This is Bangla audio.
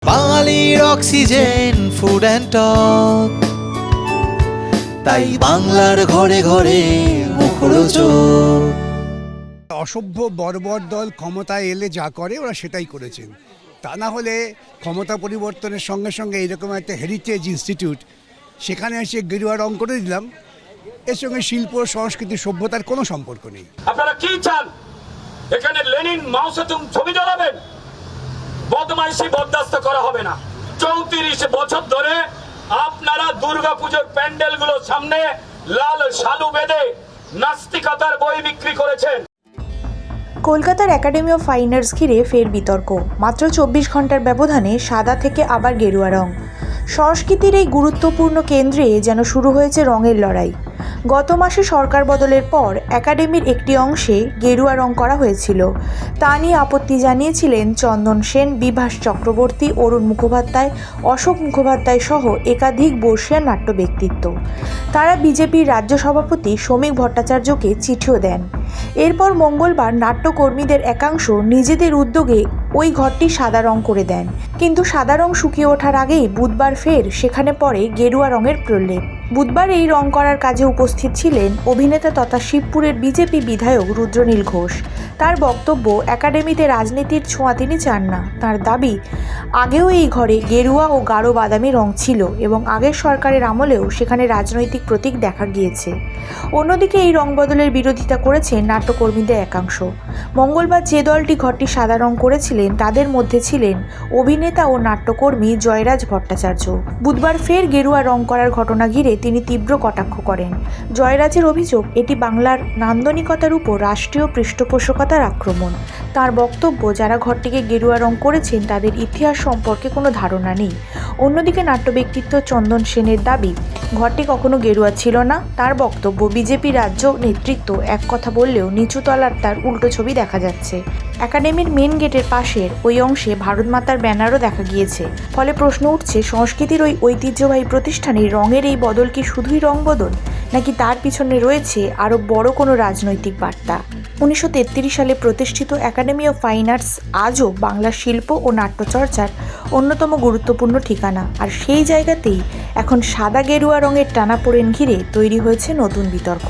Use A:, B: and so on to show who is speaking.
A: বাঙালির অক্সিজেন ফুড অ্যান্ড টক, তাই বাংলার ঘরে ঘরে মুখরোচক।
B: অসভ্য বর্বর দল ক্ষমতায় এলে যা করে ওরা সেটাই করেছেন। তা না হলে ক্ষমতা পরিবর্তনের সঙ্গে সঙ্গে এইরকম একটা হেরিটেজ ইনস্টিটিউট সেখানে এসে গেরুয়া রং করে দিলাম, এর সঙ্গে শিল্প সংস্কৃতি সভ্যতার কোনো সম্পর্ক নেই।
C: আপনারা কি চান? এখানে লেনিন মাও সেতুং ছবি জ্বালাবেন? বদমাইশি বরদাস্ত করা হবে না। 34 বছর ধরে আপনারা দুর্গাপুজোর প্যান্ডেলগুলোর সামনে লাল শালু বেঁধে নাস্তিকতার বই বিক্রি করেছেন।
D: কলকাতার একাডেমি অফ ফাইন আর্টস ঘিরে ফের বিতর্ক। মাত্র 24 ঘন্টার ব্যবধানে সাদা থেকে আবার গেরুয়া রং। সংস্কৃতির এই গুরুত্বপূর্ণ কেন্দ্রে যেন শুরু হয়েছে রঙের লড়াই। গত মাসে সরকার বদলের পর একাডেমির একটি অংশে গেরুয়া রং করা হয়েছিল। তা নিয়ে আপত্তি জানিয়েছিলেন চন্দন সেন, বিভাস চক্রবর্তী, অরুণ মুখোপাধ্যায়, অশোক মুখোপাধ্যায় সহ একাধিক বর্ষীয় নাট্য ব্যক্তিত্ব। তারা বিজেপির রাজ্য সভাপতি শ্রমিক ভট্টাচার্যকে চিঠিও দেন। এরপর মঙ্গলবার নাট্যকর্মীদের একাংশ নিজেদের উদ্যোগে ওই ঘরটি সাদা রং করে দেন। কিন্তু সাদা রং শুকিয়ে ওঠার আগেই বুধবার ফের সেখানে পড়ে গেরুয়া রঙের প্রলেপ। বুধবার এই রং করার কাজে উপস্থিত ছিলেন অভিনেতা তথা শিবপুরের বিজেপি বিধায়ক রুদ্রনীল ঘোষ। তার বক্তব্য, একাডেমিতে রাজনীতির ছোঁয়া তিনি চান না। তার দাবি, আগেও এই ঘরে গেরুয়া ও গাঢ় বাদামি রং ছিল এবং আগের সরকারের আমলেও সেখানে রাজনৈতিক প্রতীক দেখা গিয়েছে। অন্যদিকে এই রং বদলের বিরোধিতা করেছেন নাট্যকর্মীদের একাংশ। মঙ্গলবার যে দলটি ঘরটি সাদা রং করেছিলেন তাদের মধ্যে ছিলেন অভিনেতা ও নাট্যকর্মী জয়রাজ ভট্টাচার্য। বুধবার ফের গেরুয়া রং করার ঘটনা ঘিরে তিনি তীব্র কটাক্ষ করেন। জয়রাজের অভিযোগ, এটি বাংলার নান্দনিকতার উপর রাষ্ট্রীয় পৃষ্ঠপোষকতার আক্রমণ। তার বক্তব্য, যারা ঘরটিকে গেরুয়া রং করেছেন তাদের ইতিহাস সম্পর্কে কোনো ধারণা নেই। অন্যদিকে নাট্য ব্যক্তিত্ব চন্দন সেনের দাবি, ঘরটি কখনো গেরুয়া ছিল না। তার বক্তব্য, বিজেপি রাজ্য নেতৃত্ব এক কথা বললেও নিচুতলার তার উল্টো ছবি দেখা যাচ্ছে। একাডেমির মেন গেটের পাশের ওই অংশে ভারতমাতার ব্যানারও দেখা গিয়েছে। ফলে প্রশ্ন উঠছে, সংস্কৃতির ওই ঐতিহ্যবাহী প্রতিষ্ঠানে রঙের এই বদল কি শুধুই রং বদল, নাকি তার পিছনে রয়েছে আরও বড় কোনো রাজনৈতিক বার্তা? 1933 সালে প্রতিষ্ঠিত একাডেমি অফ ফাইন আর্টস আজও বাংলা শিল্প ও নাট্যচর্চার অন্যতম গুরুত্বপূর্ণ ঠিকানা। আর সেই জায়গাতেই এখন সাদা গেরুয়া রঙের টানাপোড়েন ঘিরে তৈরি হয়েছে নতুন বিতর্ক।